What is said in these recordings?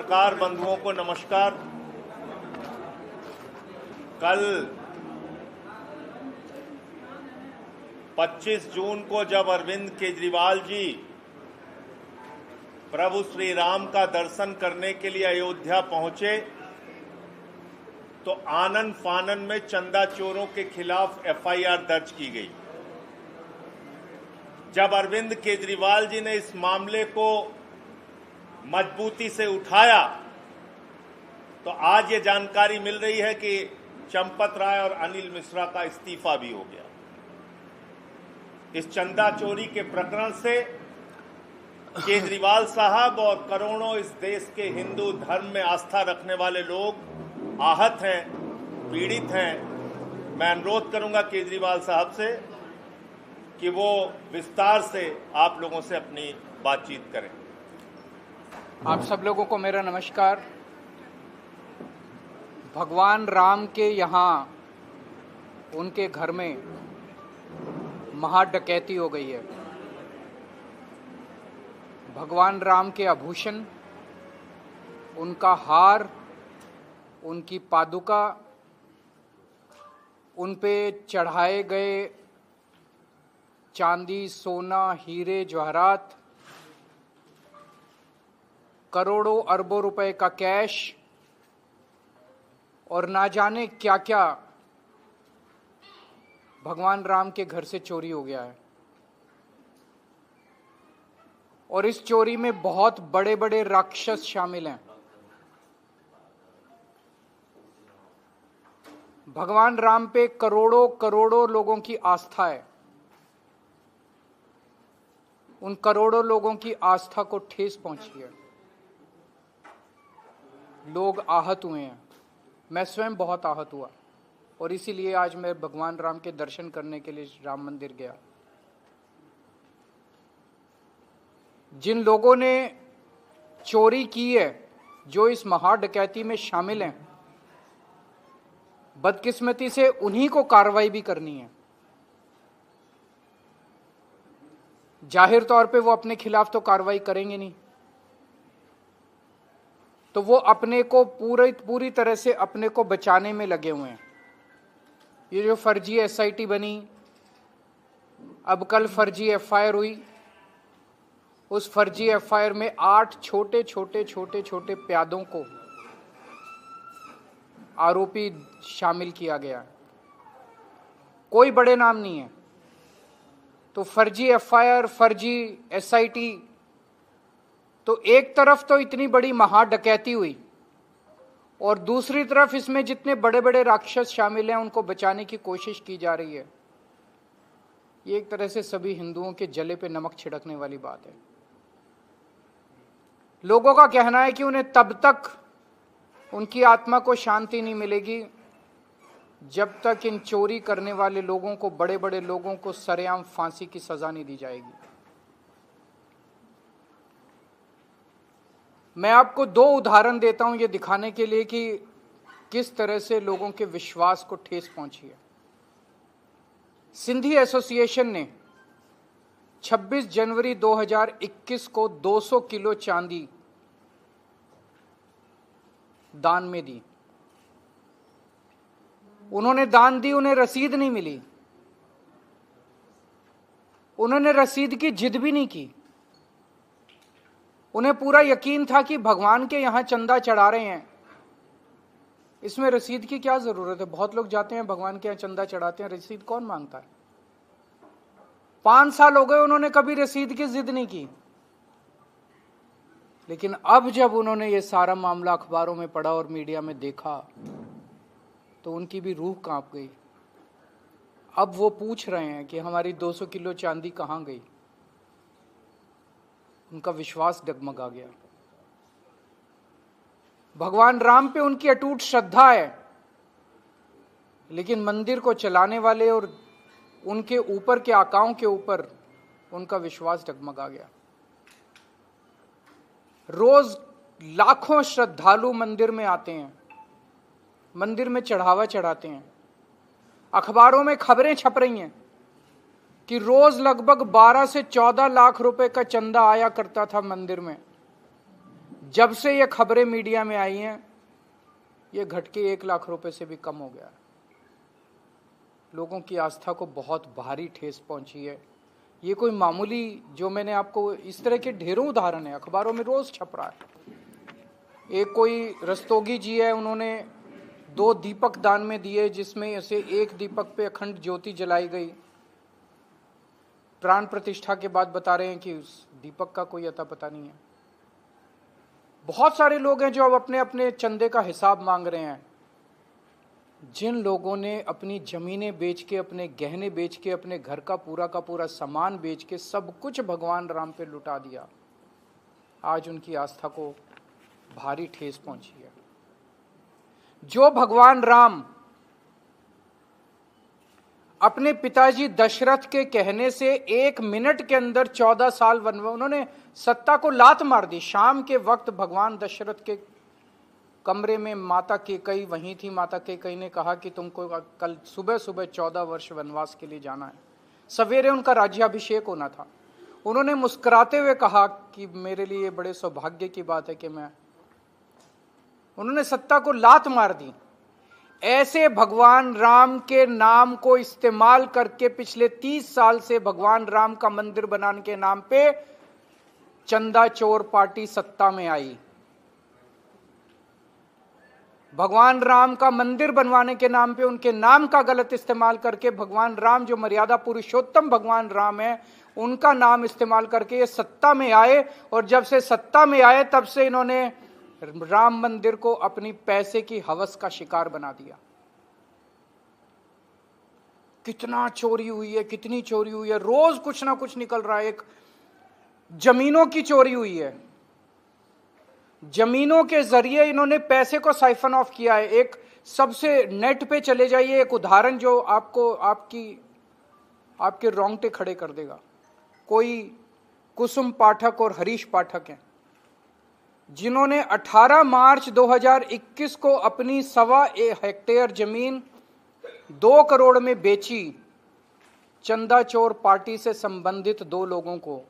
पत्रकार बंधुओं को नमस्कार। कल 25 जून को जब अरविंद केजरीवाल जी प्रभु श्री राम का दर्शन करने के लिए अयोध्या पहुंचे तो आनन फानन में चंदा चोरों के खिलाफ एफआईआर दर्ज की गई। जब अरविंद केजरीवाल जी ने इस मामले को मजबूती से उठाया तो आज ये जानकारी मिल रही है कि चंपत राय और अनिल मिश्रा का इस्तीफा भी हो गया। इस चंदा चोरी के प्रकरण से केजरीवाल साहब और करोड़ों इस देश के हिंदू धर्म में आस्था रखने वाले लोग आहत हैं, पीड़ित हैं। मैं अनुरोध करूंगा केजरीवाल साहब से कि वो विस्तार से आप लोगों से अपनी बातचीत करें। आप सब लोगों को मेरा नमस्कार। भगवान राम के यहाँ उनके घर में महाडकैती हो गई है। भगवान राम के आभूषण, उनका हार, उनकी पादुका, उन पे चढ़ाए गए चांदी, सोना, हीरे, जवाहरात, करोड़ों अरबों रुपए का कैश और ना जाने क्या क्या भगवान राम के घर से चोरी हो गया है। और इस चोरी में बहुत बड़े बड़े राक्षस शामिल हैं। भगवान राम पे करोड़ों करोड़ों लोगों की आस्था है। उन करोड़ों लोगों की आस्था को ठेस पहुंची है। लोग आहत हुए हैं। मैं स्वयं बहुत आहत हुआ और इसीलिए आज मैं भगवान राम के दर्शन करने के लिए राम मंदिर गया। जिन लोगों ने चोरी की है, जो इस महाडकैती में शामिल हैं, बदकिस्मती से उन्हीं को कार्रवाई भी करनी है। जाहिर तौर पे वो अपने खिलाफ तो कार्रवाई करेंगे नहीं, तो वो अपने को पूरी तरह से अपने को बचाने में लगे हुए हैं। ये जो फर्जी एसआईटी बनी, अब कल फर्जी एफआईआर हुई, उस फर्जी एफआईआर में 8 छोटे छोटे प्यादों को आरोपी शामिल किया गया। कोई बड़े नाम नहीं है। तो फर्जी एफआईआर, फर्जी एसआईटी, तो एक तरफ तो इतनी बड़ी महाडकैती हुई और दूसरी तरफ इसमें जितने बड़े बड़े राक्षस शामिल हैं उनको बचाने की कोशिश की जा रही है। ये एक तरह से सभी हिंदुओं के जले पे नमक छिड़कने वाली बात है। लोगों का कहना है कि उन्हें तब तक उनकी आत्मा को शांति नहीं मिलेगी जब तक इन चोरी करने वाले लोगों को, बड़े बड़े लोगों को सरेआम फांसी की सजा नहीं दी जाएगी। मैं आपको 2 उदाहरण देता हूं ये दिखाने के लिए कि किस तरह से लोगों के विश्वास को ठेस पहुंची है। सिंधी एसोसिएशन ने 26 जनवरी 2021 को 200 किलो चांदी दान में दी। उन्होंने दान दी, उन्हें रसीद नहीं मिली। उन्होंने रसीद की जिद भी नहीं की। उन्हें पूरा यकीन था कि भगवान के यहां चंदा चढ़ा रहे हैं, इसमें रसीद की क्या जरूरत है। बहुत लोग जाते हैं भगवान के यहां चंदा चढ़ाते हैं, रसीद कौन मांगता है। 5 साल हो गए, उन्होंने कभी रसीद की जिद नहीं की। लेकिन अब जब उन्होंने ये सारा मामला अखबारों में पढ़ा और मीडिया में देखा तो उनकी भी रूह कांप गई। अब वो पूछ रहे हैं कि हमारी 200 किलो चांदी कहां गई। उनका विश्वास डगमगा गया। भगवान राम पे उनकी अटूट श्रद्धा है, लेकिन मंदिर को चलाने वाले और उनके ऊपर के आकाओं के ऊपर उनका विश्वास डगमगा गया। रोज लाखों श्रद्धालु मंदिर में आते हैं, मंदिर में चढ़ावा चढ़ाते हैं। अखबारों में खबरें छप रही हैं कि रोज लगभग 12 से 14 लाख रुपए का चंदा आया करता था मंदिर में। जब से ये खबरें मीडिया में आई हैं, ये घट के 1 लाख रुपए से भी कम हो गया। लोगों की आस्था को बहुत भारी ठेस पहुंची है। ये कोई मामूली, जो मैंने आपको, इस तरह के ढेरों उदाहरण है, अखबारों में रोज छप रहा है। एक कोई रस्तोगी जी है, उन्होंने 2 दीपक दान में दिए, जिसमें से एक दीपक पे अखंड ज्योति जलाई गई। प्राण प्रतिष्ठा के बाद बता रहे हैं कि उस दीपक का कोई अता पता नहीं है। बहुत सारे लोग हैं जो अब अपने अपने चंदे का हिसाब मांग रहे हैं। जिन लोगों ने अपनी जमीनें बेच के, अपने गहने बेच के, अपने घर का पूरा सामान बेच के सब कुछ भगवान राम पे लुटा दिया, आज उनकी आस्था को भारी ठेस पहुंची है। जो भगवान राम अपने पिताजी दशरथ के कहने से 1 मिनट के अंदर 14 साल वनवास, उन्होंने सत्ता को लात मार दी। शाम के वक्त भगवान दशरथ के कमरे में माता कैकेयी वहीं थी। माता कैकेयी ने कहा कि तुमको कल सुबह 14 वर्ष वनवास के लिए जाना है। सवेरे उनका राज्याभिषेक होना था। उन्होंने मुस्कुराते हुए कहा कि मेरे लिए बड़े सौभाग्य की बात है कि उन्होंने सत्ता को लात मार दी। ऐसे भगवान राम के नाम को इस्तेमाल करके पिछले 30 साल से भगवान राम का मंदिर बनाने के नाम पे चंदा चोर पार्टी सत्ता में आई। भगवान राम का मंदिर बनवाने के नाम पे उनके नाम का गलत इस्तेमाल करके भगवान राम, जो मर्यादा पुरुषोत्तम भगवान राम है, उनका नाम इस्तेमाल करके ये सत्ता में आए। और जब से सत्ता में आए तब से इन्होंने राम मंदिर को अपनी पैसे की हवस का शिकार बना दिया। कितना चोरी हुई है, कितनी चोरी हुई है, रोज कुछ ना कुछ निकल रहा है। एक जमीनों की चोरी हुई है, जमीनों के जरिए इन्होंने पैसे को साइफन ऑफ किया है। एक सबसे नेट पे चले जाइए, एक उदाहरण जो आपको आपके रोंगटे खड़े कर देगा। कोई कुसुम पाठक और हरीश पाठक हैं, जिन्होंने 18 मार्च 2021 को अपनी 1.25 हेक्टेयर जमीन 2 करोड़ में बेची चंदा चोर पार्टी से संबंधित 2 लोगों को,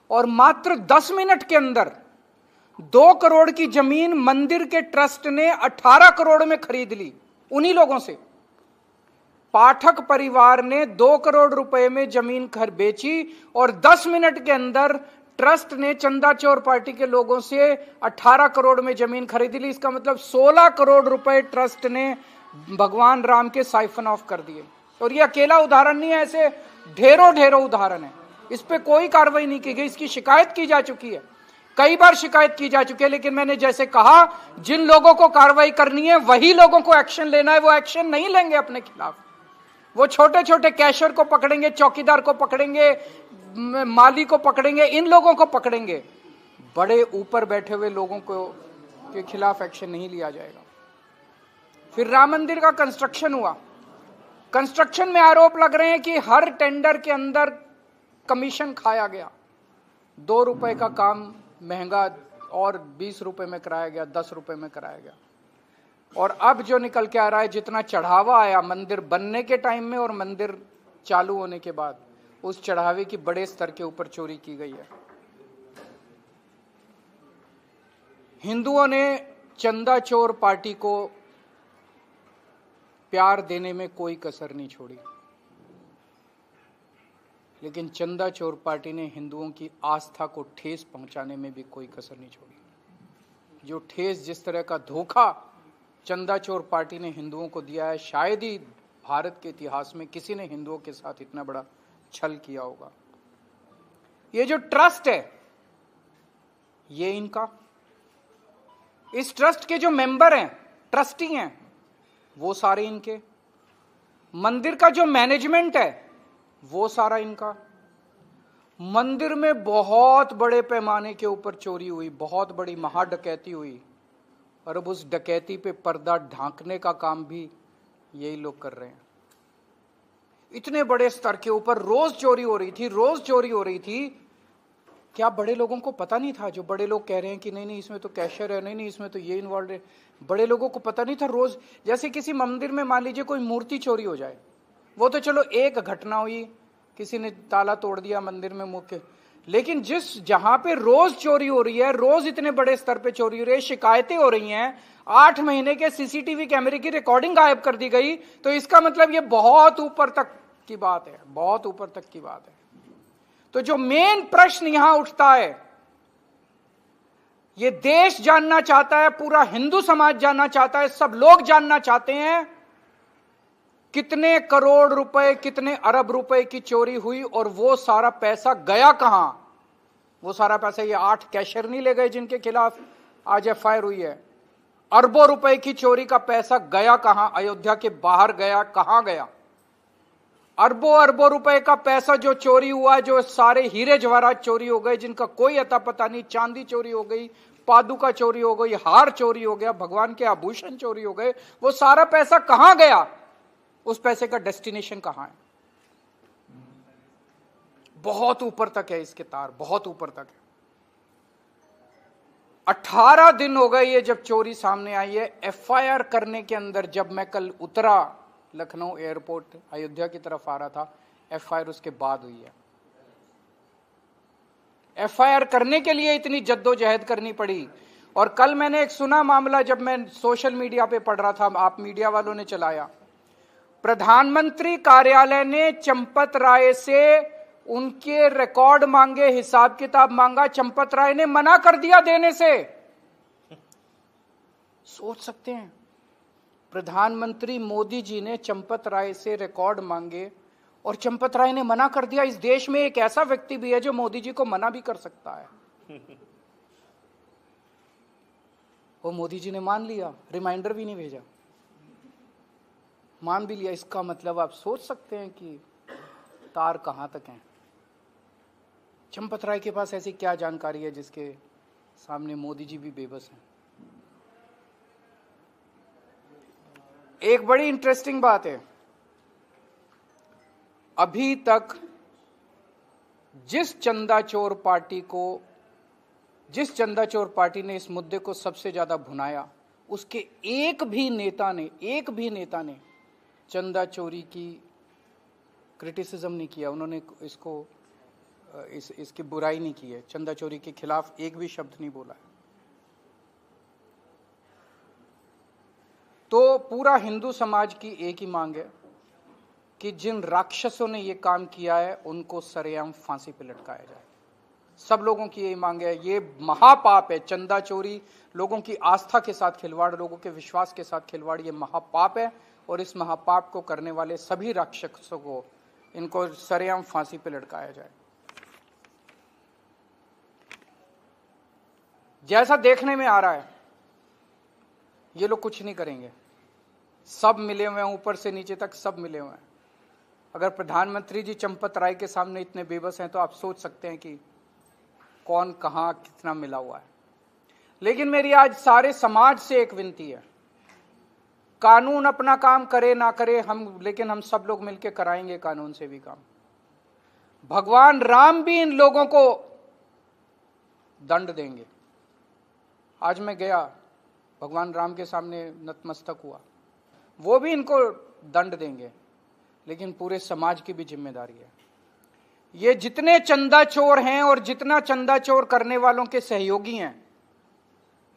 और मात्र 10 मिनट के अंदर 2 करोड़ की जमीन मंदिर के ट्रस्ट ने 18 करोड़ में खरीद ली उन्हीं लोगों से। पाठक परिवार ने 2 करोड़ रुपए में जमीन घर बेची और 10 मिनट के अंदर ट्रस्ट ने चंदा चोर पार्टी के लोगों से 18 करोड़ में जमीन खरीद ली। इसका मतलब 16 करोड़ रुपए ट्रस्ट ने भगवान राम के साइफन ऑफ कर दिए। और ये अकेला उदाहरण नहीं है, ऐसे ढेरों उदाहरण है। इस पे कोई कार्रवाई नहीं की गई। इसकी शिकायत की जा चुकी है, कई बार शिकायत की जा चुकी है, लेकिन मैंने जैसे कहा, जिन लोगों को कार्रवाई करनी है वही लोगों को एक्शन लेना है। वो एक्शन नहीं लेंगे अपने खिलाफ। वो छोटे कैशियर को पकड़ेंगे, चौकीदार को पकड़ेंगे, माली को पकड़ेंगे, इन लोगों को पकड़ेंगे। बड़े ऊपर बैठे हुए लोगों को के खिलाफ एक्शन नहीं लिया जाएगा। फिर राम मंदिर का कंस्ट्रक्शन हुआ। कंस्ट्रक्शन में आरोप लग रहे हैं कि हर टेंडर के अंदर कमीशन खाया गया। 2 रुपए का काम महंगा और 20 रुपए में कराया गया, 10 रुपए में कराया गया। और अब जो निकल के आ रहा है, जितना चढ़ावा आया मंदिर बनने के टाइम में और मंदिर चालू होने के बाद, उस चढ़ावे की बड़े स्तर के ऊपर चोरी की गई है। हिंदुओं ने चंदा चोर पार्टी को प्यार देने में कोई कसर नहीं छोड़ी, लेकिन चंदा चोर पार्टी ने हिंदुओं की आस्था को ठेस पहुंचाने में भी कोई कसर नहीं छोड़ी। जो ठेस, जिस तरह का धोखा चंदा चोर पार्टी ने हिंदुओं को दिया है, शायद ही भारत के इतिहास में किसी ने हिंदुओं के साथ इतना बड़ा छल किया होगा। ये जो ट्रस्ट है, ये इनका, इस ट्रस्ट के जो मेंबर हैं, ट्रस्टी हैं, वो सारे इनके। मंदिर का जो मैनेजमेंट है, वो सारा इनका। मंदिर में बहुत बड़े पैमाने के ऊपर चोरी हुई, बहुत बड़ी महाडकैती हुई, और अब उस डकैती पे पर्दा ढांकने का काम भी यही लोग कर रहे हैं। इतने बड़े स्तर के ऊपर रोज चोरी हो रही थी। क्या बड़े लोगों को पता नहीं था? जो बड़े लोग कह रहे हैं कि नहीं इसमें तो कैशियर है, नहीं इसमें तो ये इन्वॉल्व है, बड़े लोगों को पता नहीं था? रोज जैसे किसी मंदिर में मान लीजिए कोई मूर्ति चोरी हो जाए, वो तो चलो एक घटना हुई, किसी ने ताला तोड़ दिया मंदिर में मुख्य, लेकिन जहां पे रोज चोरी हो रही है, रोज इतने बड़े स्तर पे चोरी हो रही है, शिकायतें हो रही हैं, 8 महीने के सीसीटीवी कैमरे की रिकॉर्डिंग गायब कर दी गई, तो इसका मतलब ये बहुत ऊपर तक की बात है, बहुत ऊपर तक की बात है। तो जो मेन प्रश्न यहां उठता है, ये देश जानना चाहता है, पूरा हिंदू समाज जानना चाहता है, सब लोग जानना चाहते हैं कितने करोड़ रुपए, कितने अरब रुपए की चोरी हुई और वो सारा पैसा गया कहां। वो सारा पैसा ये 8 कैशियर नहीं ले गए जिनके खिलाफ आज एफआईआर हुई है। अरबों रुपए की चोरी का पैसा गया कहां, अयोध्या के बाहर गया, कहां गया। अरबों रुपए का पैसा जो चोरी हुआ, जो सारे हीरे जवाहरात चोरी हो गए जिनका कोई अता पता नहीं, चांदी चोरी हो गई, पादुका चोरी हो गई, हार चोरी हो गया, भगवान के आभूषण चोरी हो गए, वो सारा पैसा कहां गया, उस पैसे का डेस्टिनेशन कहां है। बहुत ऊपर तक है इसके तार, बहुत ऊपर तक है। 18 दिन हो गए ये जब चोरी सामने आई है। एफआईआर करने के अंदर, जब मैं कल उतरा लखनऊ एयरपोर्ट अयोध्या की तरफ आ रहा था, एफआईआर उसके बाद हुई है। एफआईआर करने के लिए इतनी जद्दोजहद करनी पड़ी। और कल मैंने एक सुना मामला, जब मैं सोशल मीडिया पे पढ़ रहा था, आप मीडिया वालों ने चलाया, प्रधानमंत्री कार्यालय ने चंपत राय से उनके रिकॉर्ड मांगे, हिसाब किताब मांगा, चंपत राय ने मना कर दिया देने से। सोच सकते हैं, प्रधानमंत्री मोदी जी ने चंपत राय से रिकॉर्ड मांगे और चंपत राय ने मना कर दिया। इस देश में एक ऐसा व्यक्ति भी है जो मोदी जी को मना भी कर सकता है। वो मोदी जी ने मान लिया, रिमाइंडर भी नहीं भेजा, मान भी लिया। इसका मतलब आप सोच सकते हैं कि तार कहां तक हैं। चंपत राय के पास ऐसी क्या जानकारी है जिसके सामने मोदी जी भी बेबस हैं। एक बड़ी इंटरेस्टिंग बात है, अभी तक जिस चंदा चोर पार्टी ने इस मुद्दे को सबसे ज्यादा भुनाया, उसके एक भी नेता ने चंदा चोरी की क्रिटिसिज्म नहीं किया। उन्होंने इसकी बुराई नहीं की है, चंदा चोरी के खिलाफ एक भी शब्द नहीं बोला है। तो पूरा हिंदू समाज की एक ही मांग है कि जिन राक्षसों ने ये काम किया है उनको सरेआम फांसी पे लटकाया जाए। सब लोगों की यही मांग है। ये महापाप है, चंदा चोरी लोगों की आस्था के साथ खिलवाड़, लोगों के विश्वास के साथ खिलवाड़, ये महापाप है। और इस महापाप को करने वाले सभी राक्षसों को, इनको सरेआम फांसी पे लटकाया जाए। जैसा देखने में आ रहा है, ये लोग कुछ नहीं करेंगे, सब मिले हुए हैं, ऊपर से नीचे तक सब मिले हुए हैं। अगर प्रधानमंत्री जी चंपत राय के सामने इतने बेबस हैं तो आप सोच सकते हैं कि कौन कहां कितना मिला हुआ है। लेकिन मेरी आज सारे समाज से एक विनती है, कानून अपना काम करे ना करे लेकिन हम सब लोग मिलकर कराएंगे कानून से भी काम। भगवान राम भी इन लोगों को दंड देंगे। आज मैं गया, भगवान राम के सामने नतमस्तक हुआ, वो भी इनको दंड देंगे। लेकिन पूरे समाज की भी जिम्मेदारी है। ये जितने चंदा चोर हैं और जितना चंदा चोर करने वालों के सहयोगी हैं,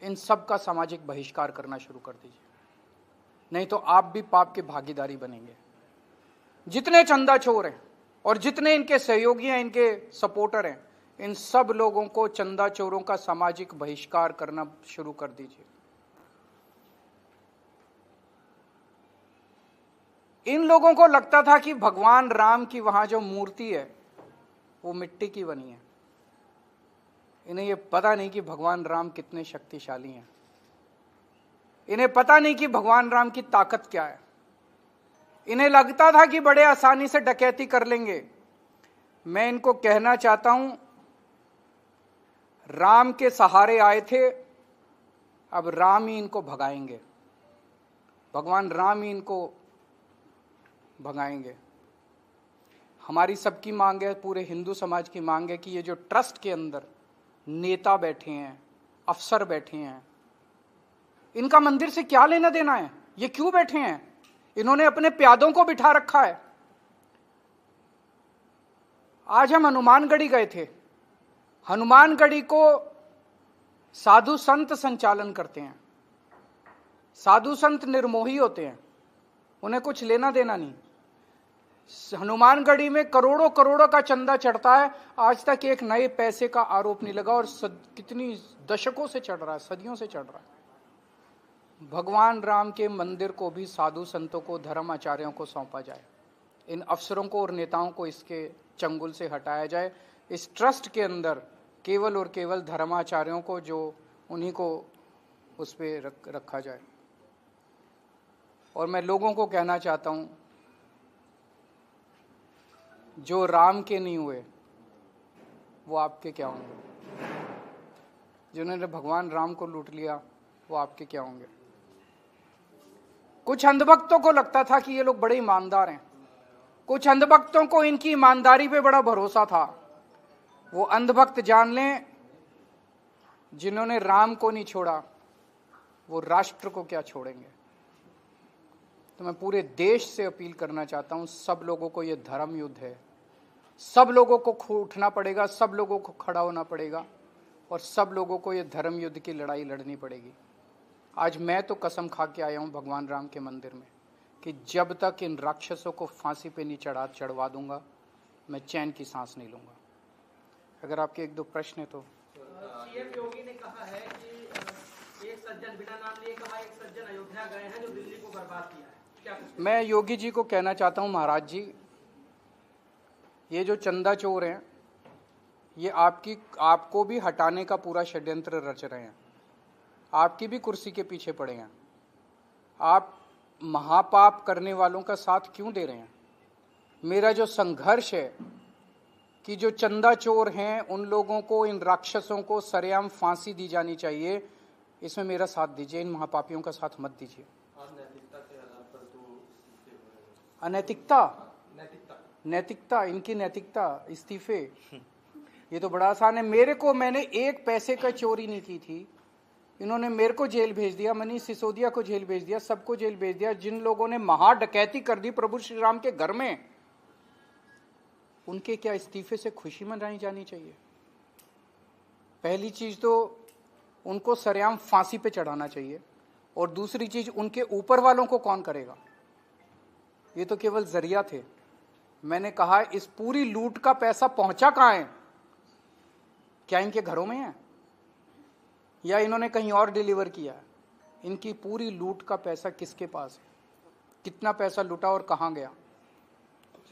इन सब का सामाजिक बहिष्कार करना शुरू कर दीजिए, नहीं तो आप भी पाप के भागीदारी बनेंगे। जितने चंदा चोर हैं और जितने इनके सहयोगी हैं, इनके सपोर्टर हैं, इन सब लोगों को, चंदा चोरों का सामाजिक बहिष्कार करना शुरू कर दीजिए। इन लोगों को लगता था कि भगवान राम की वहां जो मूर्ति है वो मिट्टी की बनी है। इन्हें ये पता नहीं कि भगवान राम कितने शक्तिशाली हैं। इन्हें पता नहीं कि भगवान राम की ताकत क्या है। इन्हें लगता था कि बड़े आसानी से डकैती कर लेंगे। मैं इनको कहना चाहता हूं, राम के सहारे आए थे, अब राम ही इनको भगाएंगे, भगवान राम ही इनको भगाएंगे। हमारी सबकी मांग है, पूरे हिंदू समाज की मांग है कि ये जो ट्रस्ट के अंदर नेता बैठे हैं, अफसर बैठे हैं, इनका मंदिर से क्या लेना देना है? ये क्यों बैठे हैं? इन्होंने अपने प्यादों को बिठा रखा है। आज हम हनुमानगढ़ी गए थे, हनुमानगढ़ी को साधु संत संचालन करते हैं। साधु संत निर्मोही होते हैं, उन्हें कुछ लेना देना नहीं। हनुमानगढ़ी में करोड़ों करोड़ों का चंदा चढ़ता है, आज तक एक नए पैसे का आरोप नहीं लगा, और कितनी दशकों से चढ़ रहा है, सदियों से चढ़ रहा है। भगवान राम के मंदिर को भी साधु संतों को, धर्म आचार्यों को सौंपा जाए। इन अफसरों को और नेताओं को इसके चंगुल से हटाया जाए। इस ट्रस्ट के अंदर केवल और केवल धर्माचार्यों को, जो उन्हीं को उस पर रखा जाए। और मैं लोगों को कहना चाहता हूं, जो राम के नहीं हुए वो आपके क्या होंगे? जिन्होंने भगवान राम को लूट लिया वो आपके क्या होंगे? कुछ अंधभक्तों को लगता था कि ये लोग बड़े ईमानदार हैं, कुछ अंधभक्तों को इनकी ईमानदारी पे बड़ा भरोसा था। वो अंधभक्त जान लें, जिन्होंने राम को नहीं छोड़ा वो राष्ट्र को क्या छोड़ेंगे। तो मैं पूरे देश से अपील करना चाहता हूं, सब लोगों को ये धर्म युद्ध है, सब लोगों को उठना पड़ेगा, सब लोगों को खड़ा होना पड़ेगा, और सब लोगों को ये धर्म युद्ध की लड़ाई लड़नी पड़ेगी। आज मैं तो कसम खा के आया हूं भगवान राम के मंदिर में कि जब तक इन राक्षसों को फांसी पे नहीं चढ़वा दूंगा, मैं चैन की सांस नहीं लूंगा। अगर आपके एक दो प्रश्न है तो। सीएम योगी ने कहा है कि एक सज्जन, बिना नाम लिए कहा, एक सज्जन अयोध्या गए हैं जो दिल्ली को बर्बाद किया है। क्या मैं योगी जी को कहना चाहता हूं, महाराज जी, ये जो चंदा चोर हैं, ये आपको भी हटाने का पूरा षड्यंत्र रच रहे हैं, आपकी भी कुर्सी के पीछे पड़े हैं। आप महापाप करने वालों का साथ क्यों दे रहे हैं? मेरा जो संघर्ष है कि जो चंदा चोर हैं उन लोगों को, इन राक्षसों को सरेआम फांसी दी जानी चाहिए, इसमें मेरा साथ दीजिए, इन महापापियों का साथ मत दीजिए। अनैतिकता, नैतिकता, इनकी नैतिकता, इस्तीफे, ये तो बड़ा आसान है। मैंने एक पैसे का चोरी नहीं की थी, इन्होंने मेरे को जेल भेज दिया, मनीष सिसोदिया को जेल भेज दिया, सबको जेल भेज दिया। जिन लोगों ने महा डकैती कर दी प्रभु श्री राम के घर में, उनके क्या इस्तीफे से खुशी मनाई जानी चाहिए? पहली चीज तो उनको सरेआम फांसी पे चढ़ाना चाहिए, और दूसरी चीज उनके ऊपर वालों को कौन करेगा? ये तो केवल जरिया थे। मैंने कहा इस पूरी लूट का पैसा पहुंचा कहां है? क्या इनके घरों में है या इन्होंने कहीं और डिलीवर किया? इनकी पूरी लूट का पैसा किसके पास है? कितना पैसा लूटा और कहां गया?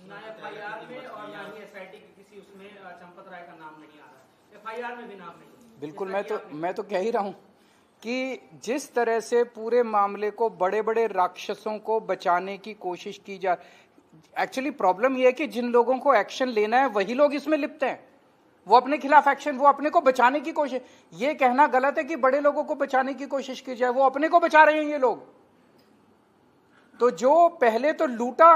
ना एफआईआर में और ना ही एसआईटी के किसी उसमें चंपत राय का नाम नहीं आ रहा है। एफआईआर में भी नाम नहीं। बिल्कुल, मैं तो कह ही रहा हूं कि जिस तरह से पूरे मामले को, बड़े बड़े राक्षसों को बचाने की कोशिश की जा, एक्चुअली प्रॉब्लम यह है कि जिन लोगों को एक्शन लेना है वही लोग इसमें लिप्त हैं। वो अपने खिलाफ एक्शन, वो अपने को बचाने की कोशिश, ये कहना गलत है कि बड़े लोगों को बचाने की कोशिश की जाए, वो अपने को बचा रहे हैं ये लोग। तो जो पहले तो लूटा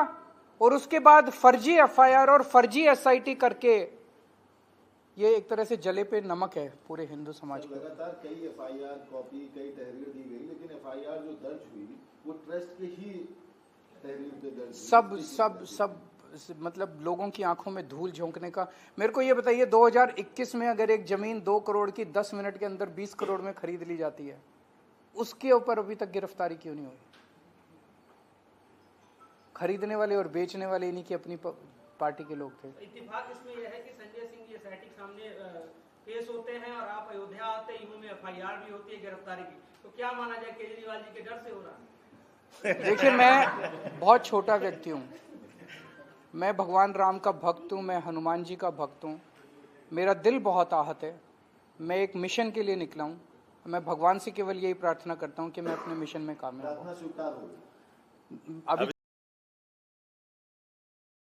और उसके बाद फर्जी एफआईआर और फर्जी एसआईटी करके, ये एक तरह से जले पे नमक है पूरे हिंदू समाज को। लगातार कई एफआईआर कॉपी, कई तहरीर दी गई, लेकिन एफआईआर जो दर्ज हुई वो ट्रस्ट के ही तहरीर पे दर्ज हुई। सब मतलब लोगों की आंखों में धूल झोंकने का। मेरे को ये बताइए, 2021 में अगर एक जमीन 2 करोड़ की 10 मिनट के अंदर 20 करोड़ में खरीद ली जाती है, उसके ऊपर अभी तक गिरफ्तारी क्यों नहीं हुई? खरीदने वाले और बेचने वाले इन्हीं की अपनी पार्टी के लोग थे। इत्तेफाक इसमें यह है कि संजय सिंह जी एसआईटी के सामने पेश होते हैं और आप अयोध्या आते ही में एफआईआर भी होती है गिरफ्तारी की, तो क्या माना जाए केजरीवाल जी के डर से हो रहा है? देखिए, मैं बहुत छोटा व्यक्ति हूँ, मैं भगवान राम का भक्त हूँ, मैं हनुमान जी का भक्त हूँ, मेरा दिल बहुत आहत है, मैं एक मिशन के लिए निकला हूँ। मैं भगवान से केवल यही प्रार्थना करता हूँ कि मैं अपने मिशन में कामयाब हूँ। स्वीकार हो। अभी